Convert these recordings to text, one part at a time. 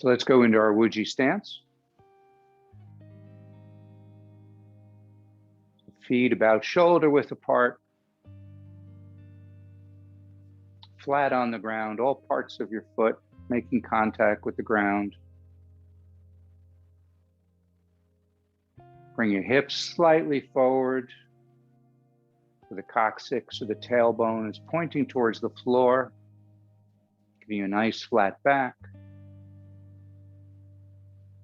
So let's go into our Wuji stance. Feet about shoulder width apart. Flat on the ground, all parts of your foot making contact with the ground. Bring your hips slightly forward, so the coccyx or the tailbone is pointing towards the floor, giving you a nice flat back.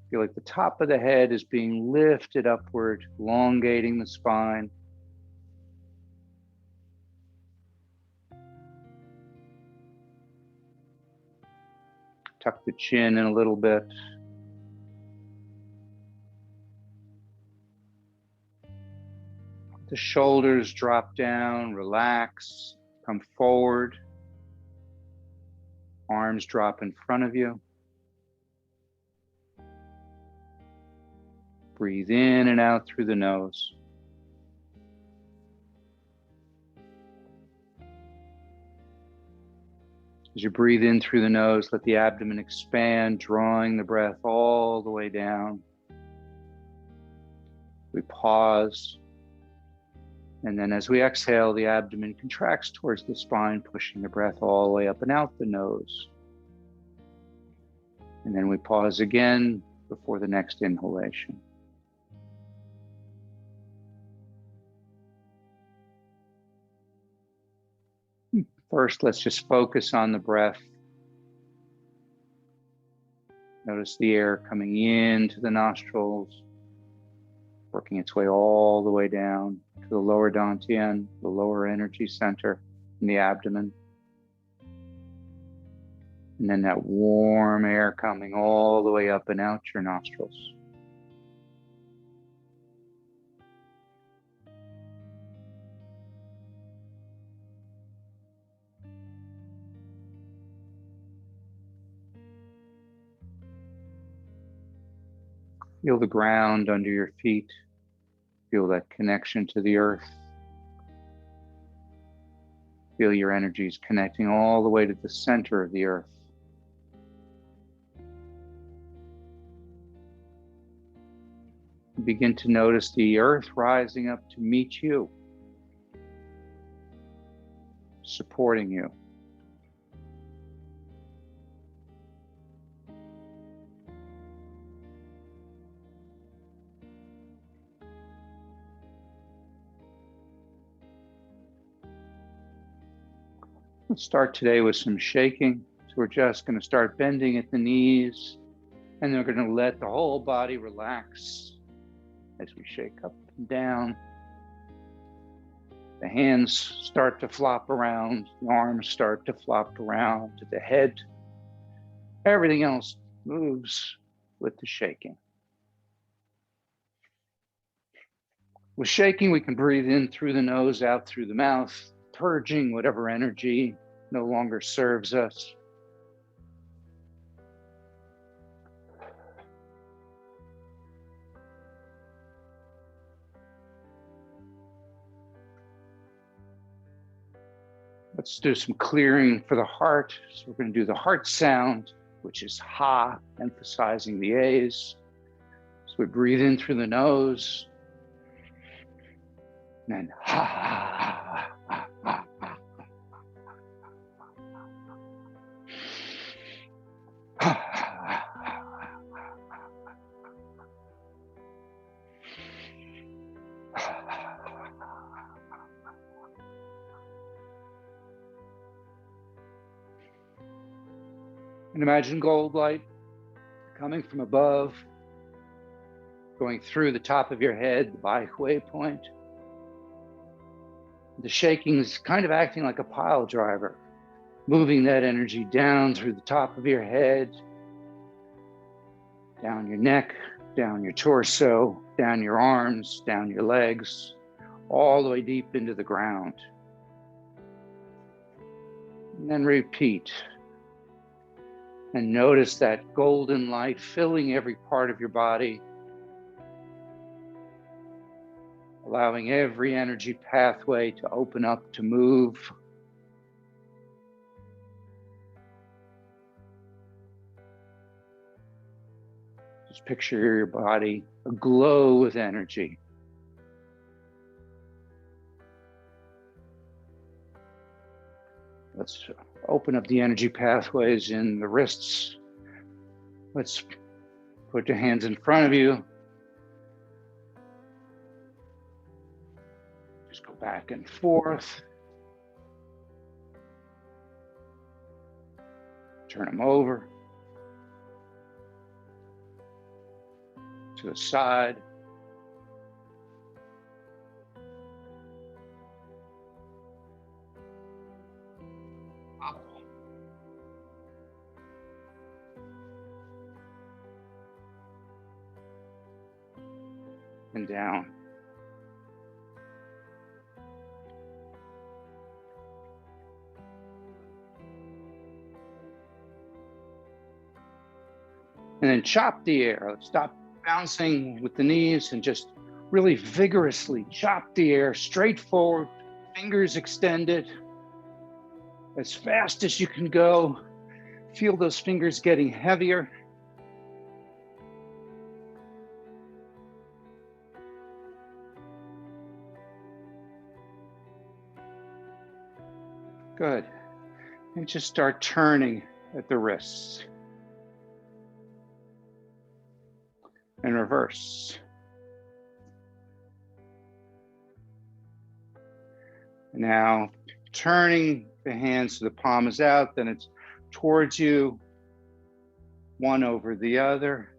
Feel like the top of the head is being lifted upward, elongating the spine. Tuck the chin in a little bit. The shoulders drop down, relax, come forward. Arms drop in front of you. Breathe in and out through the nose. As you breathe in through the nose, let the abdomen expand, drawing the breath all the way down. We pause. And then as we exhale, the abdomen contracts towards the spine, pushing the breath all the way up and out the nose. And then we pause again before the next inhalation. First, let's just focus on the breath. Notice the air coming into the nostrils, working its way all the way down to the lower dantian, the lower energy center in the abdomen. And then that warm air coming all the way up and out your nostrils. Feel the ground under your feet. Feel that connection to the earth. Feel your energies connecting all the way to the center of the earth. Begin to notice the earth rising up to meet you, supporting you. Let's start today with some shaking. So we're just going to start bending at the knees, and then we're going to let the whole body relax as we shake up and down. The hands start to flop around, the arms start to flop around to the head. Everything else moves with the shaking. With shaking, we can breathe in through the nose, out through the mouth, purging whatever energy no longer serves us. Let's do some clearing for the heart. So we're going to do the heart sound, which is ha, emphasizing the A's. So we breathe in through the nose, and then ha, ha, ha, ha, ha, ha. And imagine gold light coming from above, going through the top of your head, the Bai point. The shaking is kind of acting like a pile driver, moving that energy down through the top of your head, down your neck, down your torso, down your arms, down your legs, all the way deep into the ground. And then repeat. And notice that golden light filling every part of your body, allowing every energy pathway to open up, to move. Just picture your body aglow with energy. Let's open up the energy pathways in the wrists. Let's put your hands in front of you. Just go back and forth. Turn them over. To the side. Up. And down. And then chop the air. Let's stop bouncing with the knees and just really vigorously chop the air straight forward, fingers extended as fast as you can go. Feel those fingers getting heavier. Good. And just start turning at the wrists. And reverse. Now, turning the hands so the palm is out, then it's towards you, one over the other.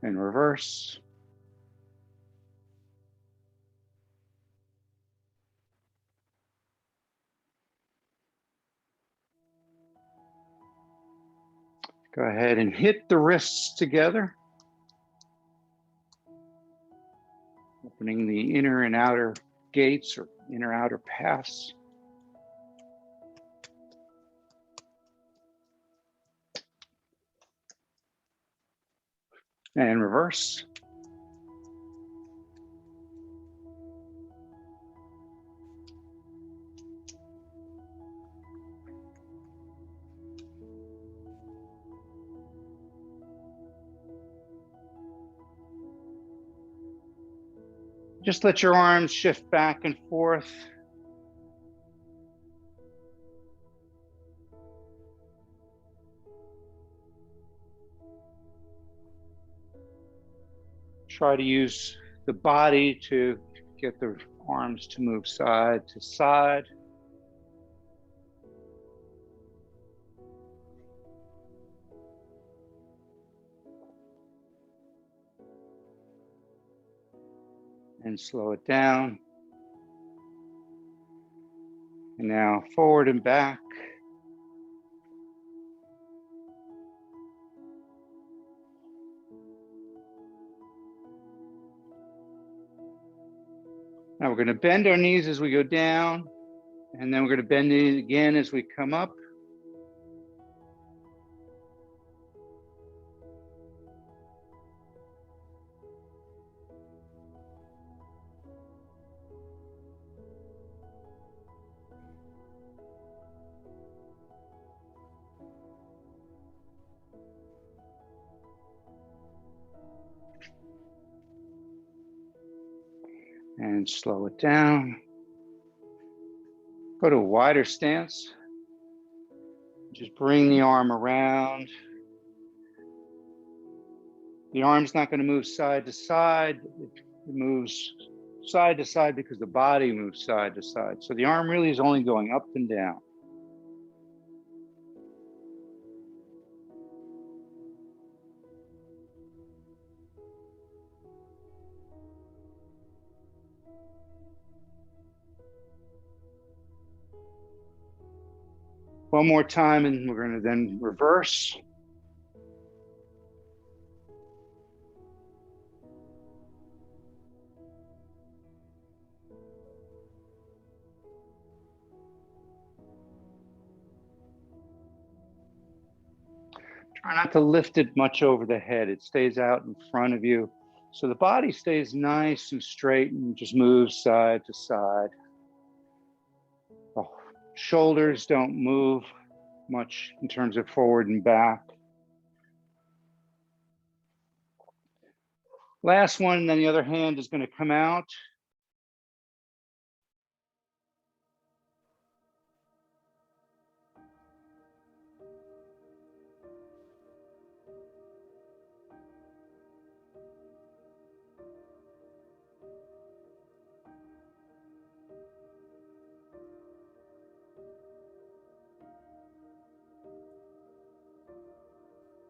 And reverse. Go ahead and hit the wrists together. Opening the inner and outer gates or inner outer paths. And reverse. Just let your arms shift back and forth. Try to use the body to get the arms to move side to side. And slow it down. And now forward and back. Now we're going to bend our knees as we go down, and then we're going to bend it again as we come up. And slow it down. Go to a wider stance. Just bring the arm around. The arm's not going to move side to side. It moves side to side because the body moves side to side. So the arm really is only going up and down. One more time, and we're going to then reverse. Try not to lift it much over the head. It stays out in front of you. So the body stays nice and straight and just moves side to side. The shoulders don't move much in terms of forward and back. Last one, then the other hand is going to come out.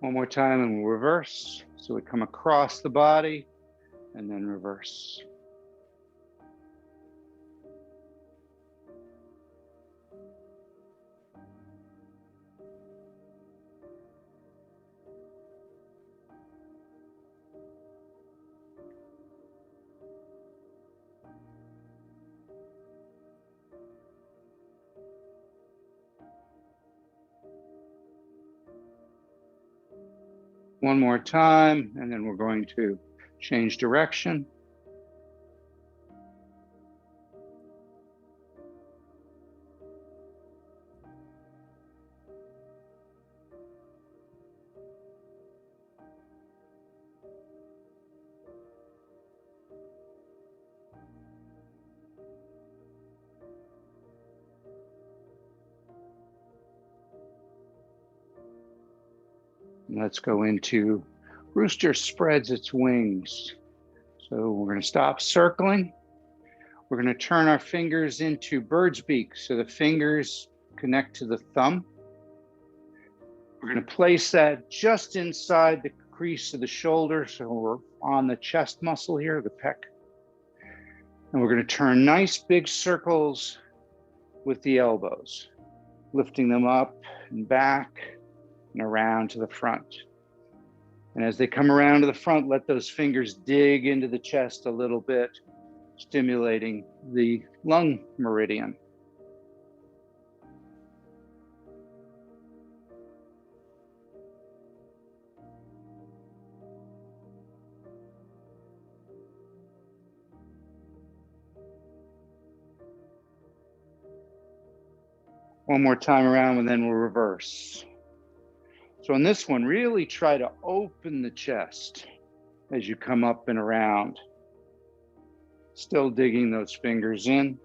One more time and we'll reverse. So we come across the body and then reverse. One more time, and then we're going to change direction. Let's go into rooster spreads its wings. So we're going to stop circling. We're going to turn our fingers into bird's beak. So the fingers connect to the thumb. We're going to place that just inside the crease of the shoulder. So we're on the chest muscle here, the pec. And we're going to turn nice big circles with the elbows, lifting them up and back and around to the front. And as they come around to the front, let those fingers dig into the chest a little bit, stimulating the lung meridian. One more time around and then we'll reverse. So in this one, really try to open the chest as you come up and around. Still digging those fingers in.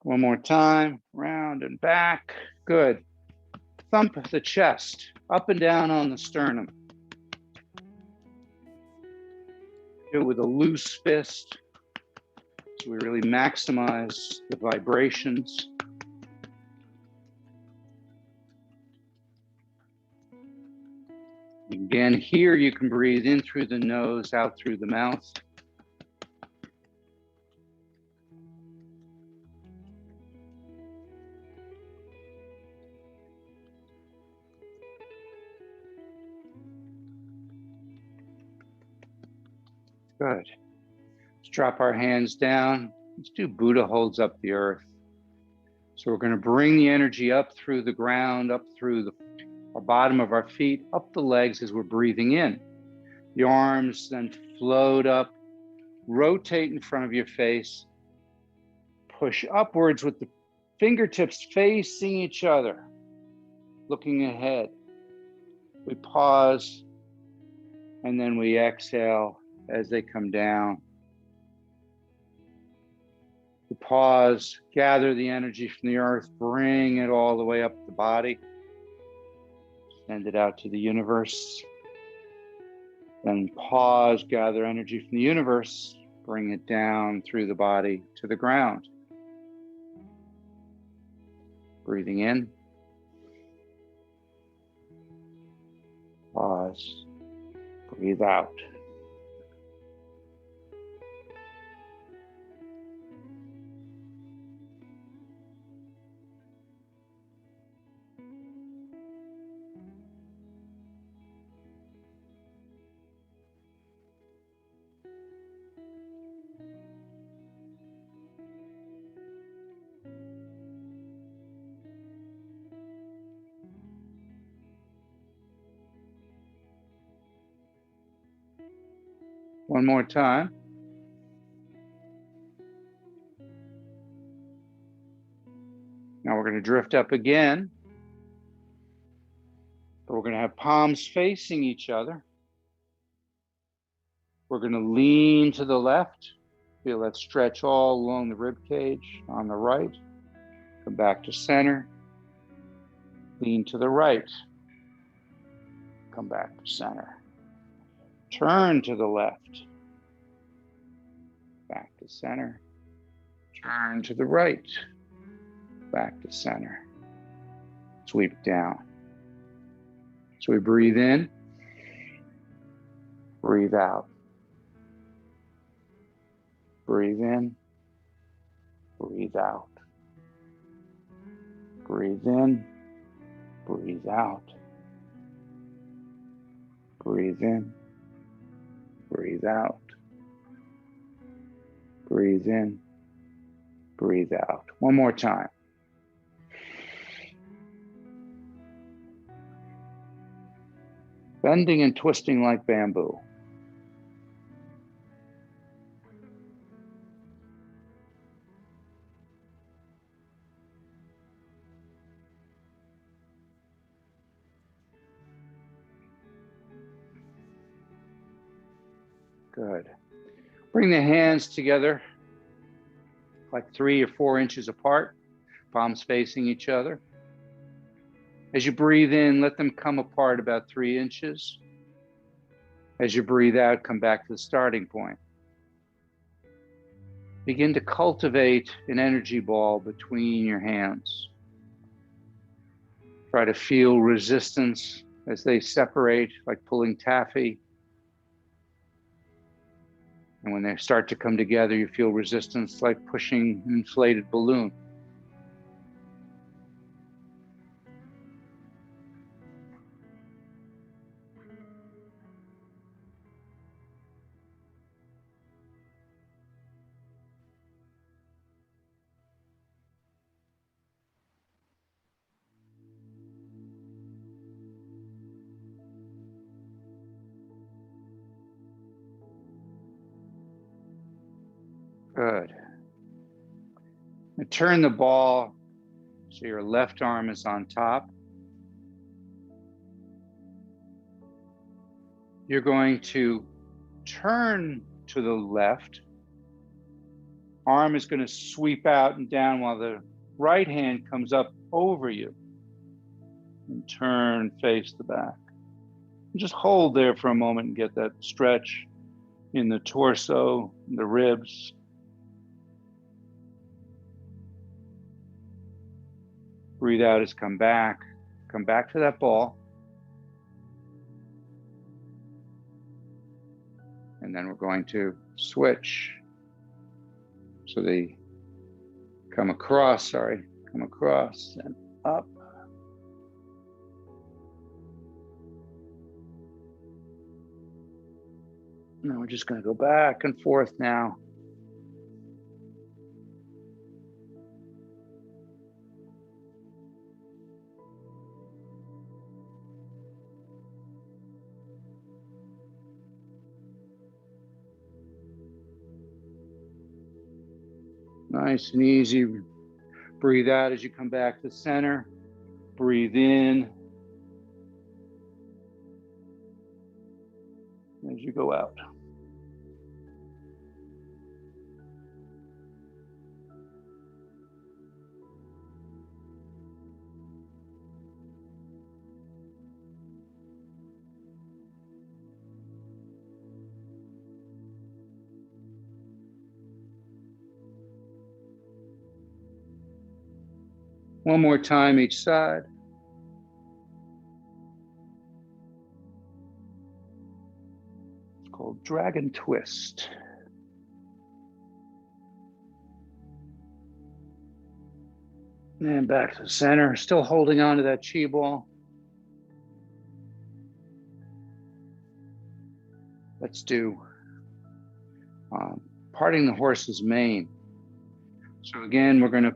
One more time, round and back. Good. Thump the chest, up and down on the sternum. Do it with a loose fist, so we really maximize the vibrations. Again, here you can breathe in through the nose, out through the mouth. Good. Let's drop our hands down. Let's do Buddha holds up the earth. So we're going to bring the energy up through the ground, up through the bottom of our feet, up the legs as we're breathing in. The arms then float up, rotate in front of your face, push upwards with the fingertips facing each other, looking ahead. We pause, and then we exhale as they come down. We pause, gather the energy from the earth, bring it all the way up the body, send it out to the universe. Then pause, gather energy from the universe, bring it down through the body to the ground. Breathing in. Pause. Breathe out. One more time. Now we're going to drift up again. But we're going to have palms facing each other. We're going to lean to the left. Feel that stretch all along the rib cage. On the right. Come back to center. Lean to the right. Come back to center. Turn to the left. Back to center. Turn to the right. Back to center. Sweep down. So we breathe in. Breathe out. Breathe in. Breathe out. Breathe in. Breathe out. Breathe in. Breathe out. Breathe in. Breathe out. One more time. Bending and twisting like bamboo. Good. Bring the hands together like 3 or 4 inches apart, palms facing each other. As you breathe in, let them come apart about 3 inches. As you breathe out, come back to the starting point. Begin to cultivate an energy ball between your hands. Try to feel resistance as they separate, like pulling taffy. And when they start to come together, you feel resistance like pushing an inflated balloon. Good. And turn the ball so your left arm is on top. You're going to turn to the left. Arm is going to sweep out and down while the right hand comes up over you. And turn, face the back. And just hold there for a moment and get that stretch in the torso, in the ribs. Breathe out as come back to that ball. And then we're going to switch. So they come across and up. Now we're just going to go back and forth now. Nice and easy. Breathe out as you come back to center. Breathe in as you go out. One more time each side. It's called Dragon Twist. And back to the center, still holding on to that chi ball. Let's do parting the horse's mane. So again, we're going to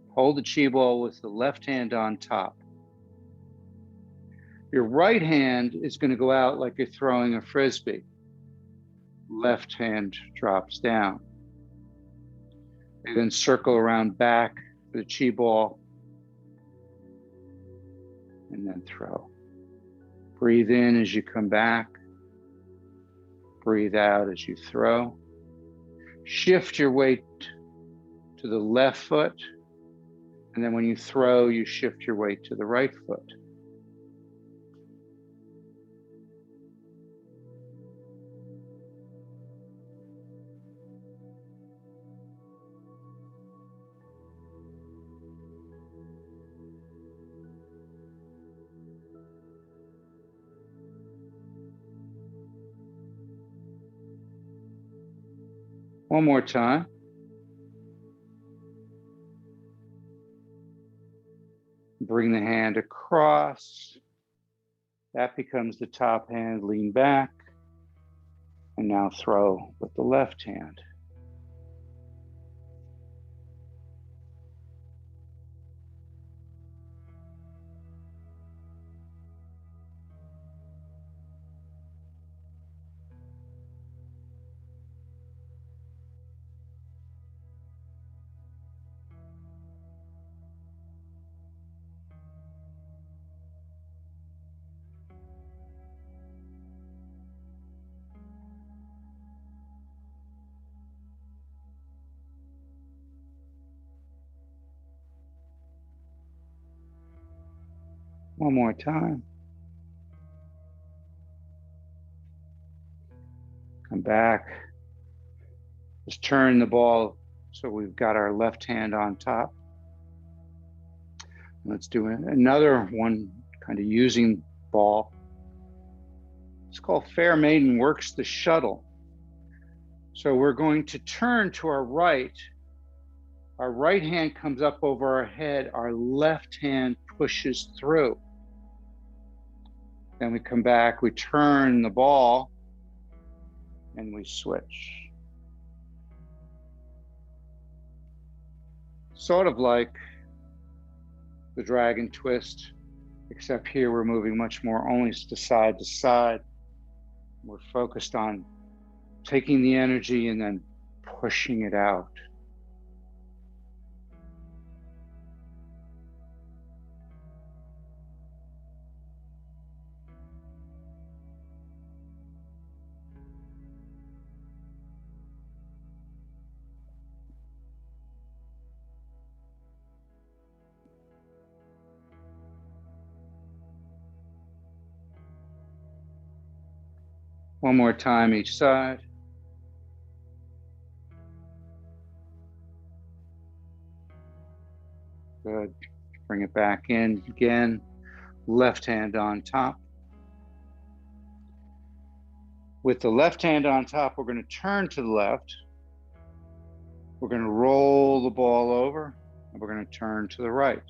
hold the chi ball with the left hand on top. Your right hand is going to go out like you're throwing a frisbee. left hand drops down. You then circle around back for the chi ball and then throw. Breathe in as you come back. Breathe out as you throw. Shift your weight to the left foot, and then when you throw, you shift your weight to the right foot. One more time. Bring the hand across. That becomes the top hand. Lean back. And now throw with the left hand. One more time. Come back. Just turn the ball so we've got our left hand on top. Let's do another one, kind of using ball. It's called Fair Maiden Works the Shuttle. So we're going to turn to our right. Our right hand comes up over our head. Our left hand pushes through. Then we come back, we turn the ball, and we switch. Sort of like the dragon twist, except here we're moving much more only to side to side. We're focused on taking the energy and then pushing it out. One more time each side. Good. Bring it back in again. Left hand on top. With the left hand on top, we're going to turn to the left. We're going to roll the ball over, and we're going to turn to the right.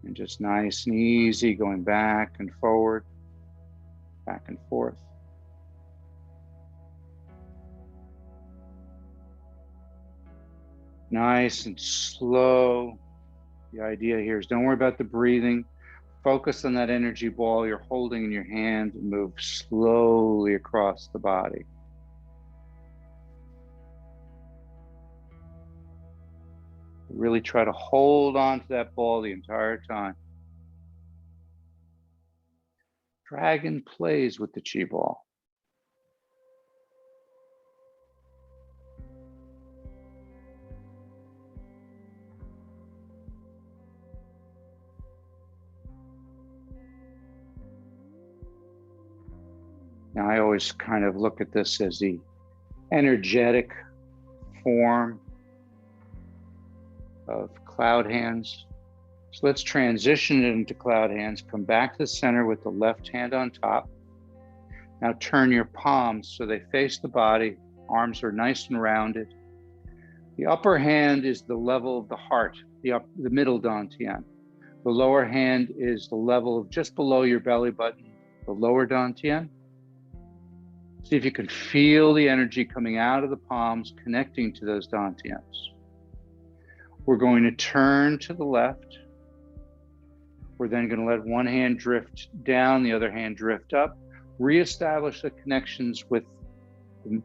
And just nice and easy, going back and forward, back and forth. Nice and slow. The idea here is don't worry about the breathing. Focus on that energy ball you're holding in your hand and move slowly across the body. Really try to hold on to that ball the entire time. Dragon plays with the chi ball. Now, I always kind of look at this as the energetic form of cloud hands. So let's transition it into cloud hands. Come back to the center with the left hand on top. Now turn your palms so they face the body. Arms are nice and rounded. The upper hand is the level of the heart, the middle dantian. The lower hand is the level of just below your belly button, the lower dantian. See if you can feel the energy coming out of the palms, connecting to those dantians. We're going to turn to the left. We're then going to let one hand drift down, the other hand drift up. reestablish the connections with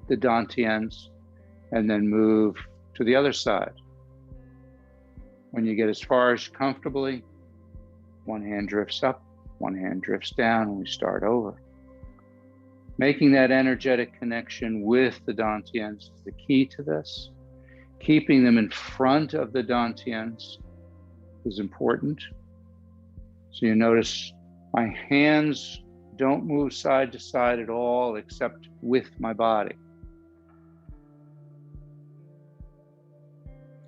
the dantians, and then move to the other side. When you get as far as comfortably, one hand drifts up, one hand drifts down, and we start over. Making that energetic connection with the dantians is the key to this. Keeping them in front of the dantians is important. So you notice my hands don't move side to side at all except with my body.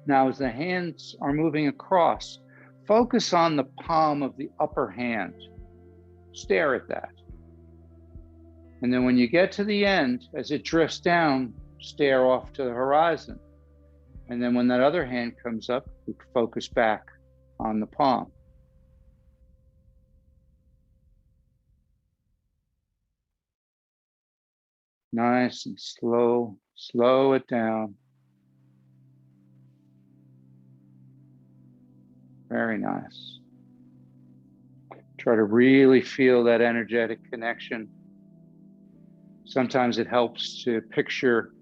Now, as the hands are moving across, focus on the palm of the upper hand. Stare at that. And then when you get to the end, as it drifts down, stare off to the horizon. And then when that other hand comes up, we focus back on the palm. Nice and slow, slow it down. Very nice. Try to really feel that energetic connection. Sometimes it helps to picture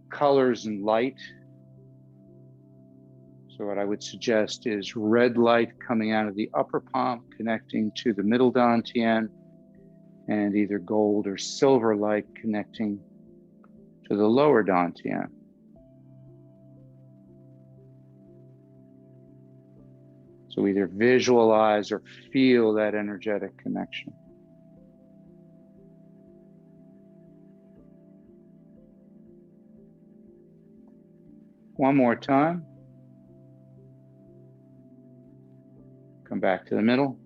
colors and light. So what I would suggest is red light coming out of the upper palm, connecting to the middle dantian, and either gold or silver light connecting to the lower dantian. So either visualize or feel that energetic connection. One more time. Come back to the middle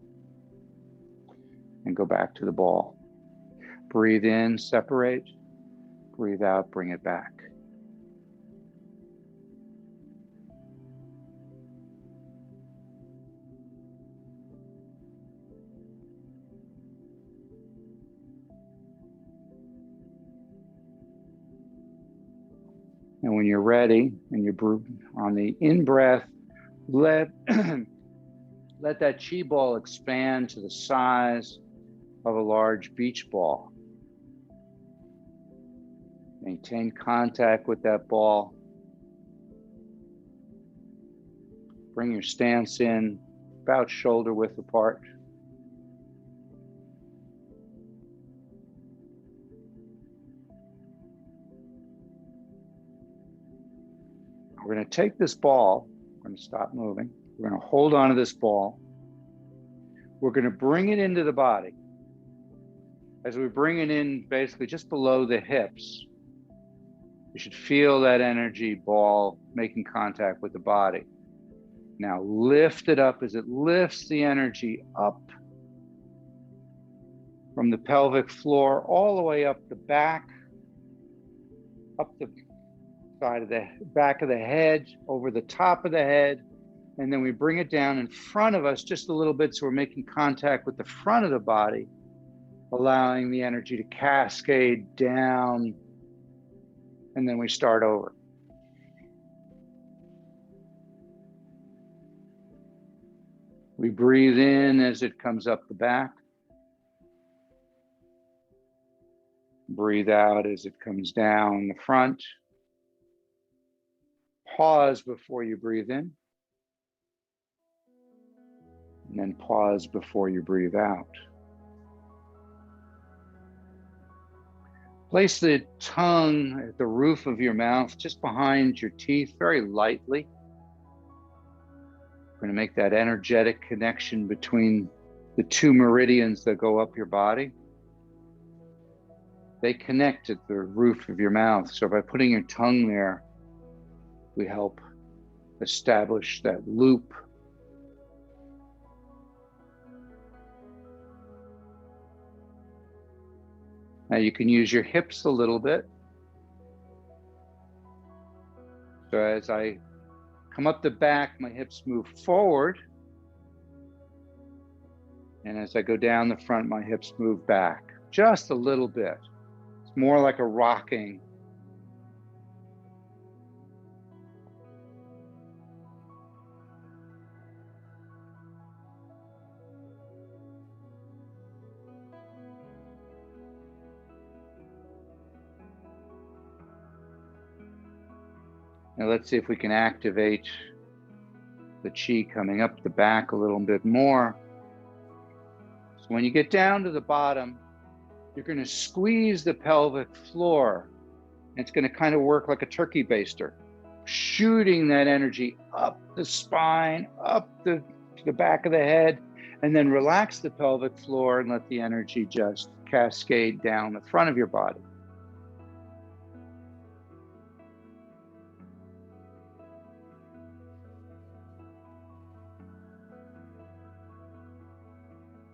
and go back to the ball. Breathe in, separate. Breathe out, bring it back. And when you're ready and you're on the in-breath, let that chi ball expand to the size of a large beach ball. Maintain contact with that ball. Bring your stance in about shoulder width apart. We're going to take this ball, we're going to stop moving. We're going to hold on to this ball. We're going to bring it into the body. As we bring it in basically just below the hips, you should feel that energy ball making contact with the body. Now lift it up as it lifts the energy up from the pelvic floor all the way up the back, up the side of the back of the head, over the top of the head, and then we bring it down in front of us just a little bit so we're making contact with the front of the body, allowing the energy to cascade down, and then we start over. We breathe in as it comes up the back. Breathe out as it comes down the front. Pause before you breathe in. And then pause before you breathe out. Place the tongue at the roof of your mouth, just behind your teeth, very lightly. We're going to make that energetic connection between the two meridians that go up your body. They connect at the roof of your mouth. So by putting your tongue there, we help establish that loop. Now you can use your hips a little bit. So as I come up the back, my hips move forward. And as I go down the front, my hips move back just a little bit. It's more like a rocking. Now let's see if we can activate the chi coming up the back a little bit more. So when you get down to the bottom, you're going to squeeze the pelvic floor. It's going to kind of work like a turkey baster, shooting that energy up the spine, up to the back of the head, and then relax the pelvic floor and let the energy just cascade down the front of your body.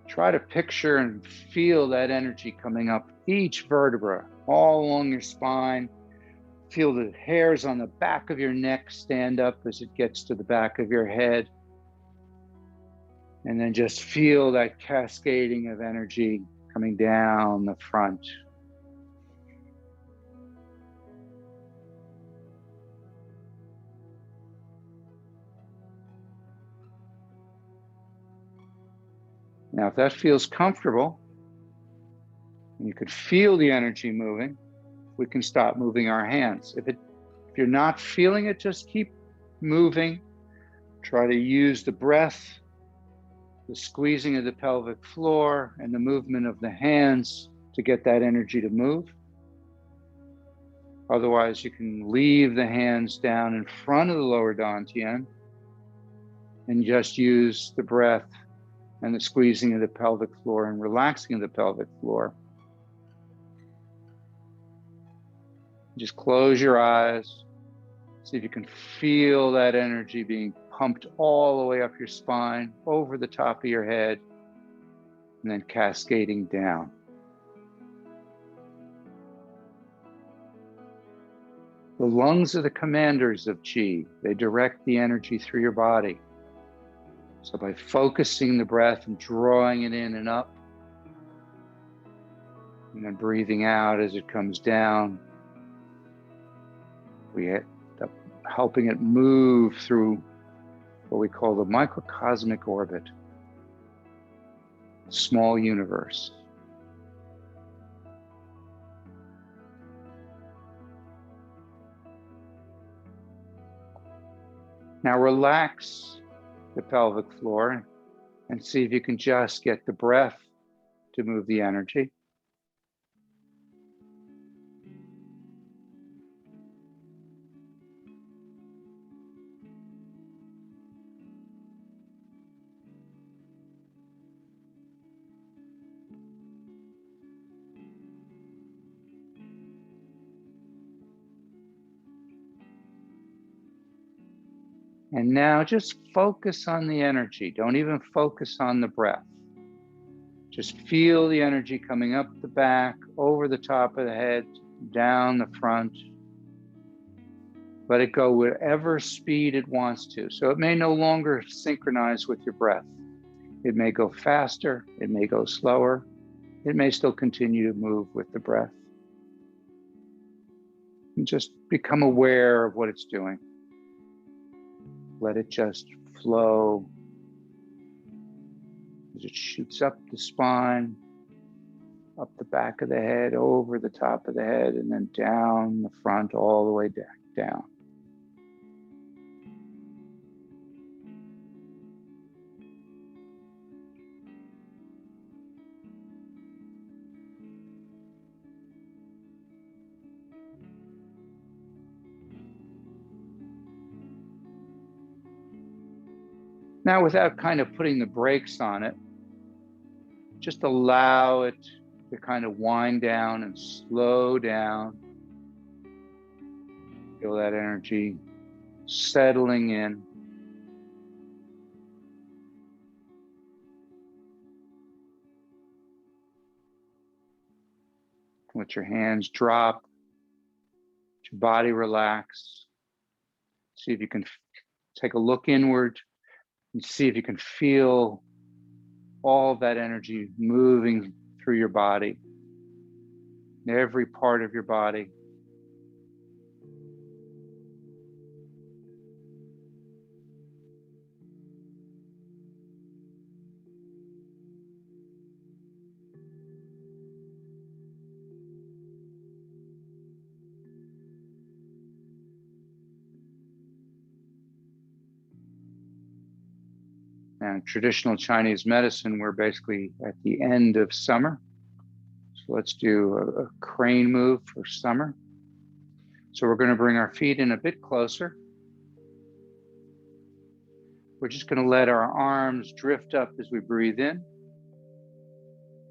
Try to picture and feel that energy coming up each vertebra, all along your spine. Feel the hairs on the back of your neck stand up as it gets to the back of your head. And then just feel that cascading of energy coming down the front. Now, if that feels comfortable, and you could feel the energy moving, we can stop moving our hands. If you're not feeling it, just keep moving. Try to use the breath, the squeezing of the pelvic floor, and the movement of the hands to get that energy to move. Otherwise, you can leave the hands down in front of the lower dantian and just use the breath and the squeezing of the pelvic floor and relaxing of the pelvic floor. Just close your eyes. See if you can feel that energy being pumped all the way up your spine, over the top of your head, and then cascading down. The lungs are the commanders of chi. They direct the energy through your body. So by focusing the breath and drawing it in and up, and then breathing out as it comes down, we end up helping it move through what we call the microcosmic orbit, small universe. Now relax the pelvic floor and see if you can just get the breath to move the energy. And now just focus on the energy. Don't even focus on the breath. Just feel the energy coming up the back, over the top of the head, down the front. Let it go whatever speed it wants to. So it may no longer synchronize with your breath. It may go faster, it may go slower. It may still continue to move with the breath. And just become aware of what it's doing. Let it just flow as it shoots up the spine, up the back of the head, over the top of the head, and then down the front, all the way down. Now, without kind of putting the brakes on it, just allow it to kind of wind down and slow down. Feel that energy settling in. Let your hands drop, let your body relax. See if you can take a look inward and see if you can feel all of that energy moving through your body, every part of your body. And traditional Chinese medicine, we're basically at the end of summer. So let's do a crane move for summer. So we're going to bring our feet in a bit closer. We're just going to let our arms drift up as we breathe in.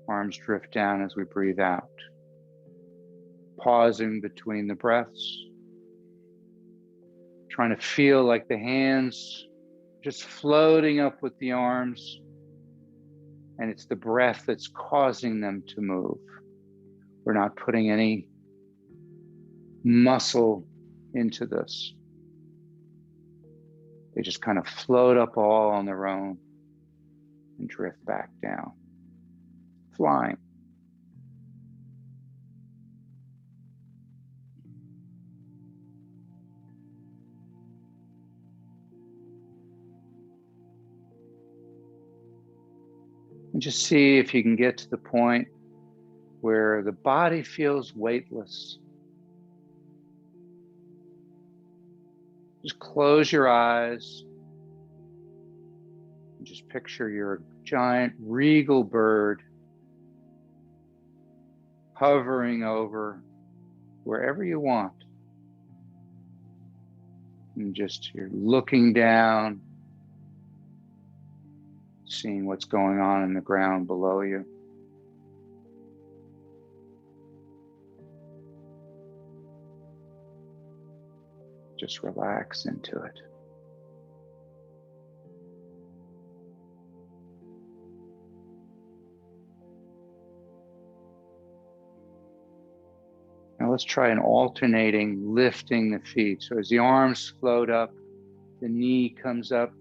Arms drift down as we breathe out. Pausing between the breaths. Trying to feel like the hands just floating up with the arms. And it's the breath that's causing them to move. We're not putting any muscle into this. They just kind of float up all on their own and drift back down. Flying. And just see if you can get to the point where the body feels weightless. Just close your eyes and just picture you're a giant regal bird hovering over wherever you want. And just you're looking down, seeing what's going on in the ground below you. Just relax into it. Now let's try an alternating lifting the feet. So as the arms float up, the knee comes up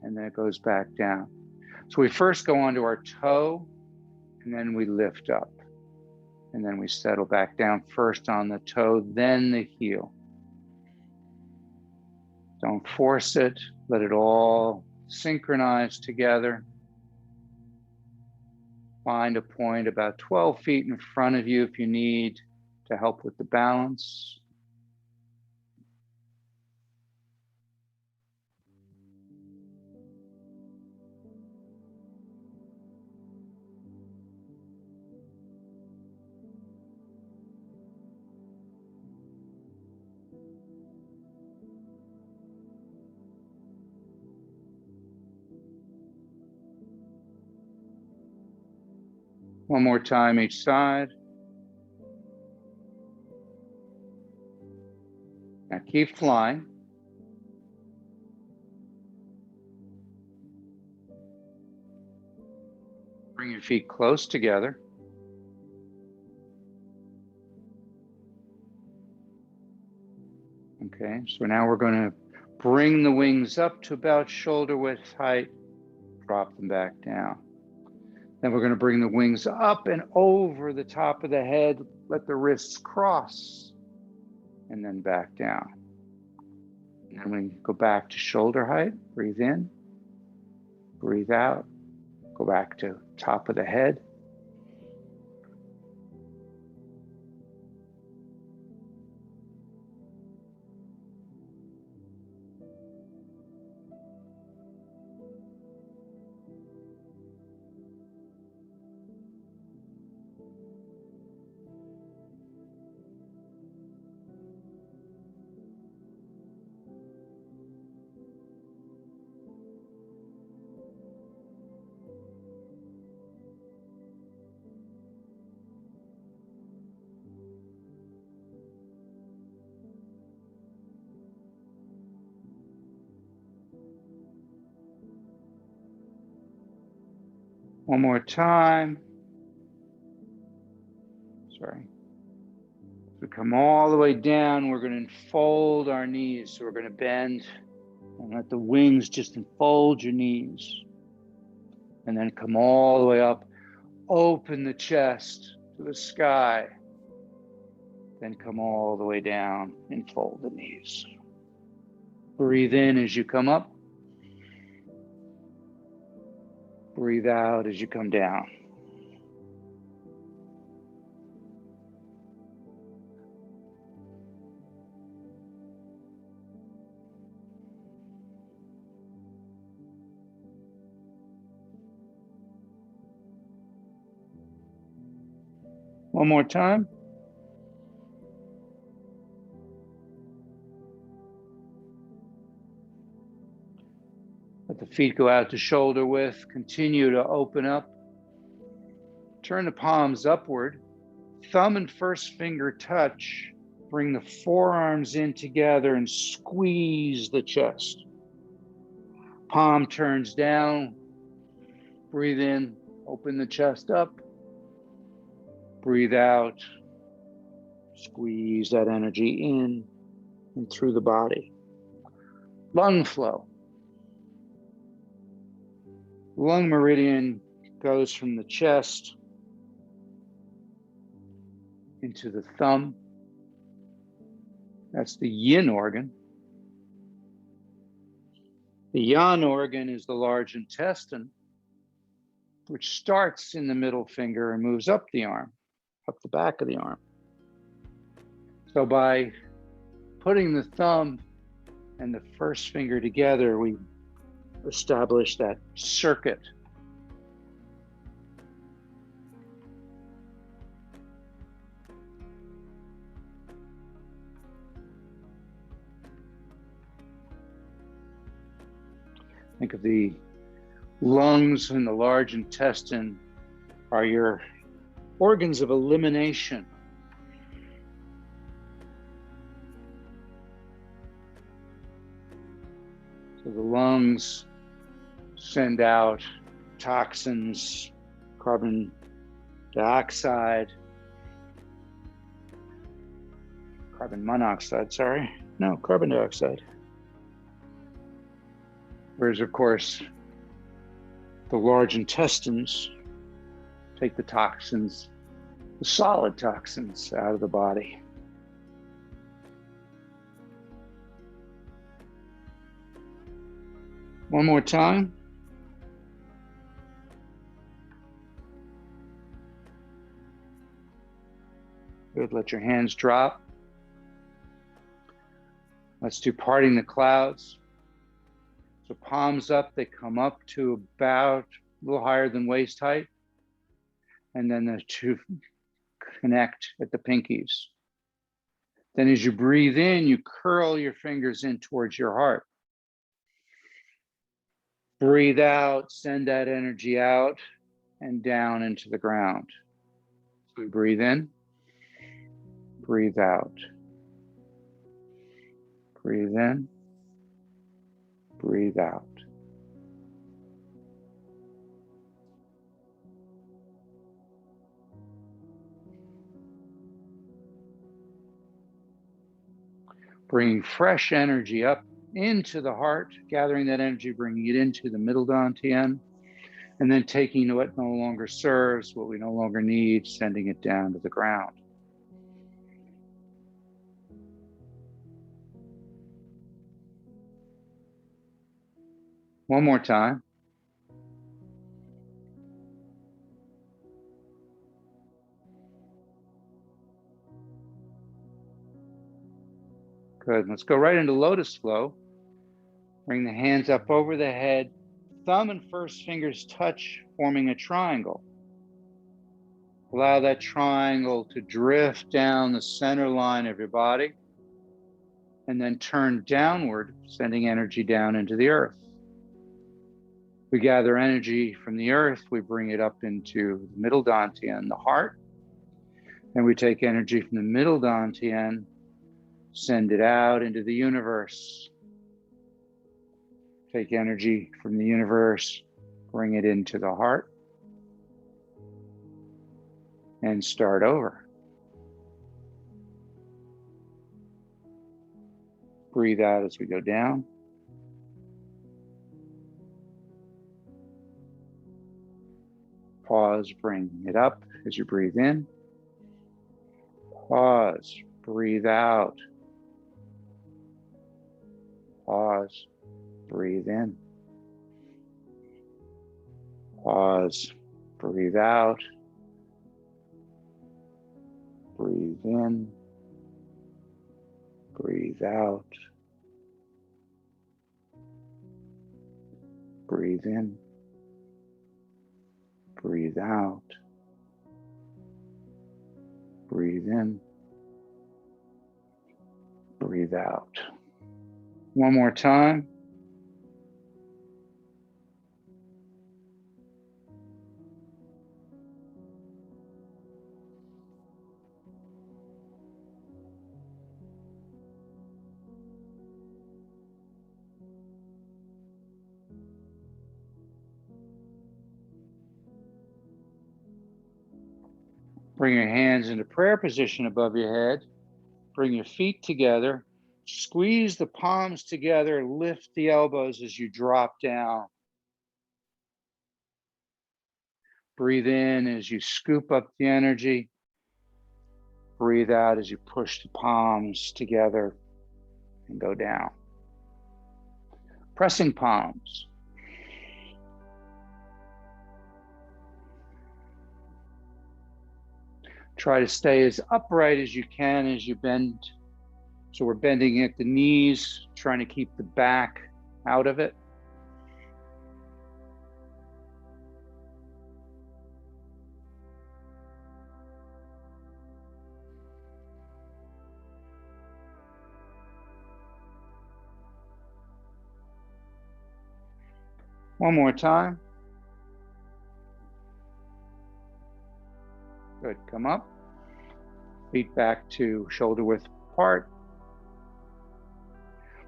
and then it goes back down. So we first go onto our toe and then we lift up. And then we settle back down first on the toe, then the heel. Don't force it, let it all synchronize together. Find a point about 12 feet in front of you if you need to help with the balance. One more time each side. Now keep flying. Bring your feet close together. Okay, so now we're going to bring the wings up to about shoulder width height, drop them back down. Then we're going to bring the wings up and over the top of the head, let the wrists cross, and then back down. And then we go back to shoulder height, breathe in, breathe out, go back to top of the head. One more time. Sorry. As we come all the way down, we're going to enfold our knees. So we're going to bend and let the wings just enfold your knees. And then come all the way up. Open the chest to the sky. Then come all the way down and fold the knees. Breathe in as you come up. Breathe out as you come down. One more time. Let the feet go out to shoulder width. Continue to open up. Turn the palms upward. Thumb and first finger touch. Bring the forearms in together and squeeze the chest. Palm turns down. Breathe in. Open the chest up. Breathe out. Squeeze that energy in and through the body. Lung flow. Lung meridian goes from the chest into the thumb. That's the yin organ. The yang organ is the large intestine, which starts in the middle finger and moves up the arm, up the back of the arm. So by putting the thumb and the first finger together, we establish that circuit. Think of the lungs and the large intestine are your organs of elimination. So the lungs send out toxins, carbon monoxide, carbon dioxide. Whereas, of course, the large intestines take the toxins, the solid toxins, out of the body. One more time. Good, let your hands drop. Let's do parting the clouds. So palms up, they come up to about a little higher than waist height. And then the two connect at the pinkies. Then as you breathe in, you curl your fingers in towards your heart. Breathe out, send that energy out and down into the ground. So we breathe in, breathe out. Breathe in, breathe out. Bringing fresh energy up into the heart, gathering that energy, bringing it into the middle dantian, and then taking what no longer serves, what we no longer need, sending it down to the ground. One more time. Good. Let's go right into lotus flow. Bring the hands up over the head. Thumb and first fingers touch, forming a triangle. Allow that triangle to drift down the center line of your body and then turn downward, sending energy down into the earth. We gather energy from the earth, we bring it up into the middle dantian, the heart, and we take energy from the middle dantian, send it out into the universe. Take energy from the universe, bring it into the heart, and start over. Breathe out as we go down. Pause, bring it up as you breathe in. Pause, breathe out. Pause, breathe in. Pause, breathe out. Breathe in. Breathe out. Breathe in. Breathe out. Breathe in. Breathe out. One more time. Bring your hands into prayer position above your head. Bring your feet together. Squeeze the palms together. Lift the elbows as you drop down. Breathe in as you scoop up the energy. Breathe out as you push the palms together and go down. Pressing palms. Try to stay as upright as you can as you bend. So we're bending at the knees, trying to keep the back out of it. One more time. Good. Come up. Feet back to shoulder width apart.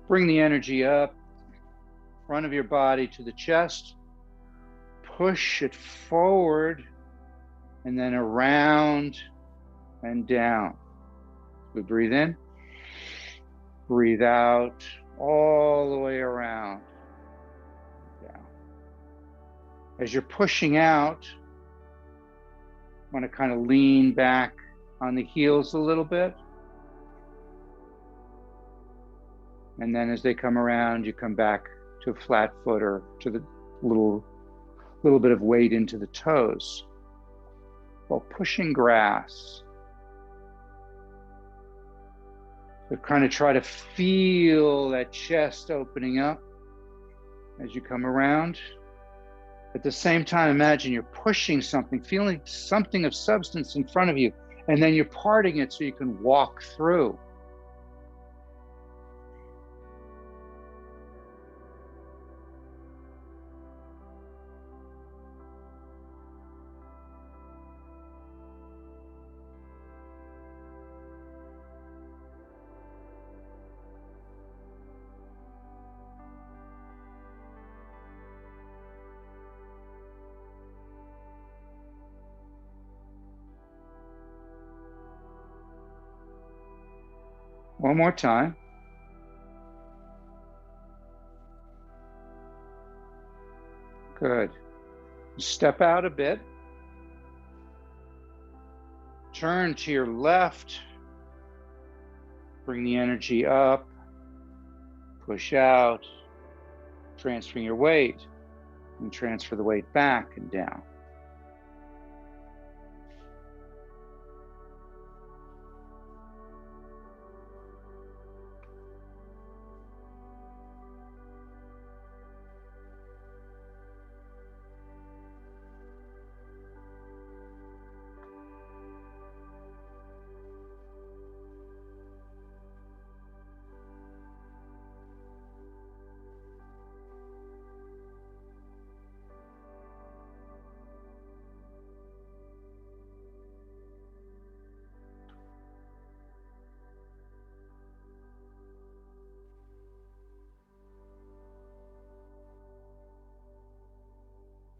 Bring the energy up, front of your body to the chest. Push it forward and then around and down. We breathe in. Breathe out all the way around. Down. As you're pushing out, want to kind of lean back on the heels a little bit. And then as they come around, you come back to a flat foot or to the little bit of weight into the toes while pushing grass. So kind of try to feel that chest opening up as you come around. At the same time, imagine you're pushing something, feeling something of substance in front of you, and then you're parting it so you can walk through. One more time. Good. Step out a bit. Turn to your left. Bring the energy up. Push out. Transfer your weight. And transfer the weight back and down.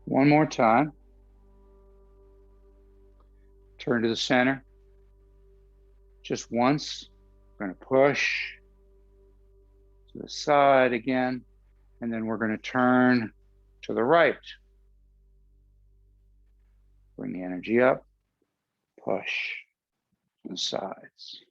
One more time. Turn to the center. Just once. We're going to push to the side again, and then we're going to turn to the right. Bring the energy up. Push to the sides.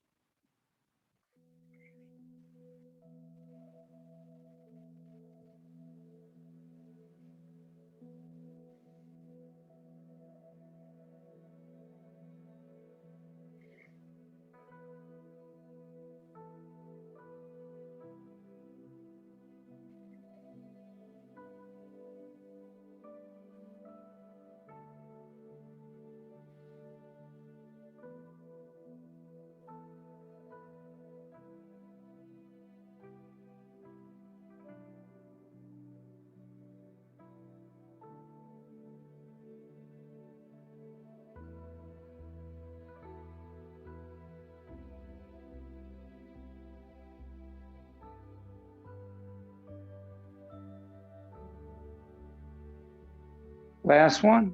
Last one.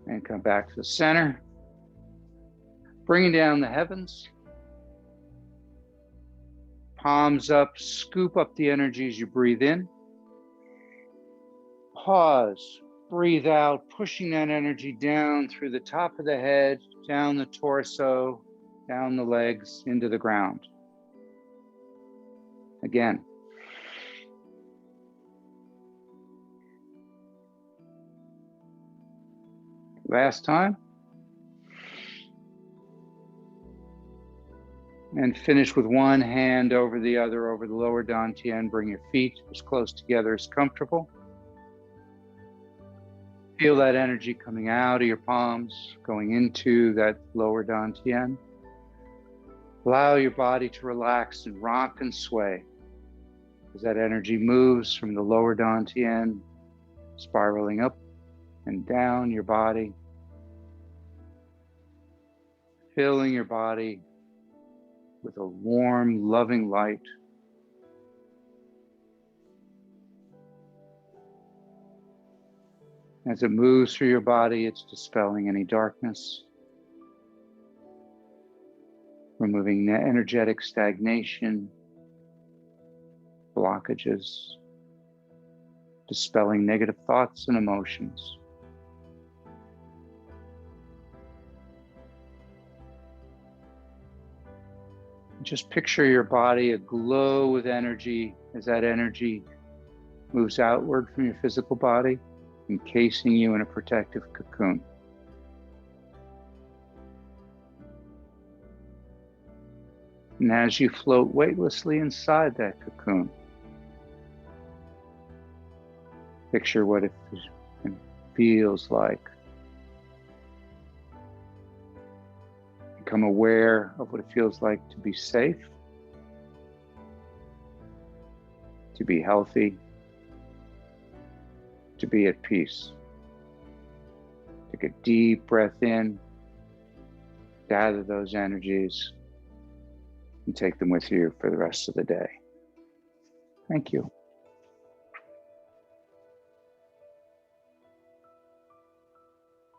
And come back to the center. Bringing down the heavens. Palms up, scoop up the energy as you breathe in. Pause, breathe out, pushing that energy down through the top of the head, down the torso, down the legs, into the ground. Again. Last time. And finish with one hand over the other, over the lower dantian. Bring your feet as close together as comfortable. Feel that energy coming out of your palms, going into that lower dantian. Allow your body to relax and rock and sway as that energy moves from the lower dantian, spiraling up and down your body, filling your body with a warm, loving light. As it moves through your body, it's dispelling any darkness, removing energetic stagnation, blockages, dispelling negative thoughts and emotions. Just picture your body aglow with energy as that energy moves outward from your physical body, encasing you in a protective cocoon. And as you float weightlessly inside that cocoon, picture what it feels like. Become aware of what it feels like to be safe, to be healthy, to be at peace. Take a deep breath in, gather those energies, and take them with you for the rest of the day. Thank you.